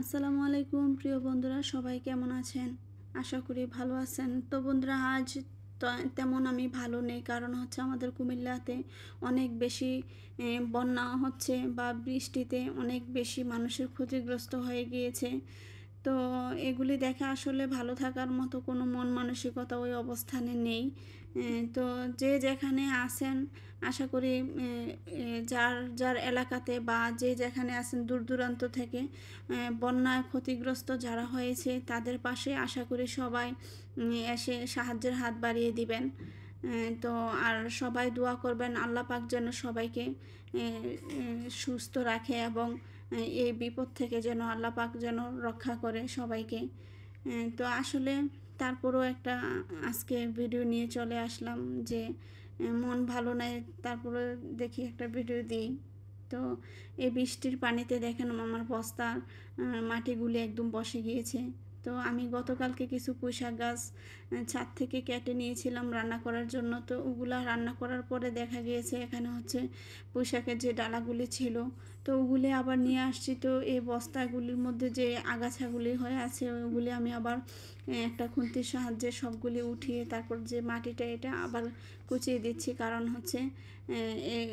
আসসালামু আলাইকুম প্রিয় বন্ধুরা, সবাই কেমন আছেন? আশা করি ভালো আছেন। তো বন্ধুরা, আজ তেমন আমি ভালো নেই, কারণ হচ্ছে আমাদের কুমিল্লাতে অনেক বেশি বন্যা হচ্ছে বা বৃষ্টিতে অনেক বেশি মানুষের ক্ষতিগ্রস্ত হয়ে গিয়েছে। তো এগুলি দেখে আসলে ভালো থাকার মতো কোনো মন মানসিকতা ওই অবস্থানে নেই। তো যে যেখানে আছেন, আশা করি যার যার এলাকাতে বা যে যেখানে আছেন দূর দূরান্ত থেকে বন্যায় ক্ষতিগ্রস্ত যারা হয়েছে তাদের পাশে আশা করি সবাই এসে সাহায্যের হাত বাড়িয়ে দিবেন। তো আর সবাই দোয়া করবেন আল্লাহ পাক যেন সবাইকে সুস্থ রাখে এবং এই বিপদ থেকে যেন আল্লাহ পাক যেন রক্ষা করে সবাইকে। তো আসলে তারপরও একটা আজকে ভিডিও নিয়ে চলে আসলাম যে মন ভালো নাই, তারপরে দেখি একটা ভিডিও দিই। তো এই বৃষ্টির পানিতে দেখেন আমার বস্তার মাটিগুলি একদম বসে গিয়েছে। তো আমি গতকালকে কিছু পুঁইশাক গাছ ছাদ থেকে কেটে নিয়েছিলাম রান্না করার জন্য। তো ওগুলা রান্না করার পরে দেখা গিয়েছে এখানে হচ্ছে পুঁইশাকের যে ডালাগুলি ছিল, তো ওগুলি আবার নিয়ে আসছি। তো এই বস্তাগুলির মধ্যে যে আগাছাগুলি হয়ে আছে ওগুলি আমি আবার একটা খুন্তির সাহায্যে সবগুলি উঠিয়ে তারপর যে মাটিটা এটা আবার কুচিয়ে দিচ্ছি, কারণ হচ্ছে এই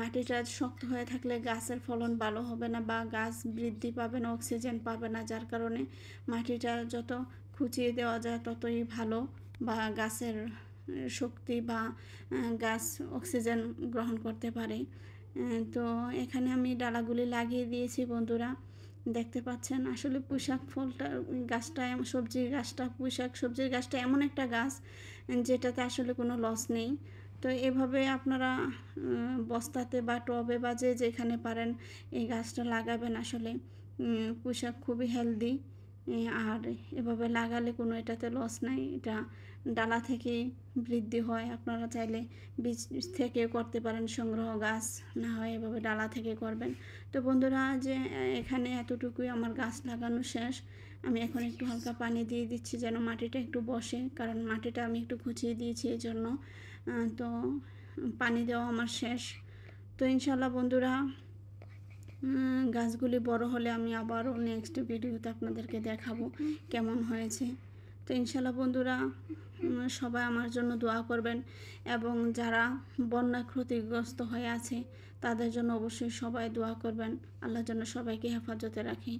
মাটিটা শক্ত হয়ে থাকলে গাছের ফলন ভালো হবে না বা গাছ বৃদ্ধি পাবে না, অক্সিজেন পাবে না। যার কারণে মাটিটা যত খুঁচিয়ে দেওয়া যায় ততই ভালো, বা গাছের শক্তি বা গাছ অক্সিজেন গ্রহণ করতে পারে। তো এখানে আমি ডালাগুলি লাগিয়ে দিয়েছি বন্ধুরা, দেখতে পাচ্ছেন। আসলে পুঁইশাক ফলটা গাছটা সবজির গাছটা পুঁইশাক সবজির গাছটা এমন একটা গাছ যেটাতে আসলে কোনো লস নেই। তো এভাবে আপনারা বস্তাতে বা টবে বা যে যেখানে পারেন এই গাছটা লাগাবেন। আসলে পুঁইশাক খুবই হেলদি, আর এভাবে লাগালে কোনো এটাতে লস নাই। এটা ডালা থেকেই বৃদ্ধি হয়। আপনারা চাইলে বীজ থেকে করতে পারেন সংগ্রহ, গাছ না হয় এভাবে ডালা থেকে করবেন। তো বন্ধুরা, যে এখানে এতটুকুই আমার গাছ লাগানো শেষ। আমি এখন একটু হালকা পানি দিয়ে দিচ্ছি যেন মাটিটা একটু বসে, কারণ মাটিটা আমি একটু খুঁচিয়ে দিয়েছি এই জন্য। তো পানি দেওয়া আমার শেষ। তো ইনশাল্লাহ বন্ধুরা, গাছগুলি বড় হলে আমি আবারও নেক্সট ভিডিওতে আপনাদেরকে দেখাবো কেমন হয়েছে। তো ইনশাল্লাহ বন্ধুরা, সবাই আমার জন্য দোয়া করবেন এবং যারা বন্যা ক্ষতিগ্রস্ত হয়ে আছে তাদের জন্য অবশ্যই সবাই দোয়া করবেন। আল্লাহ যেন সবাইকে হেফাজতে রাখে।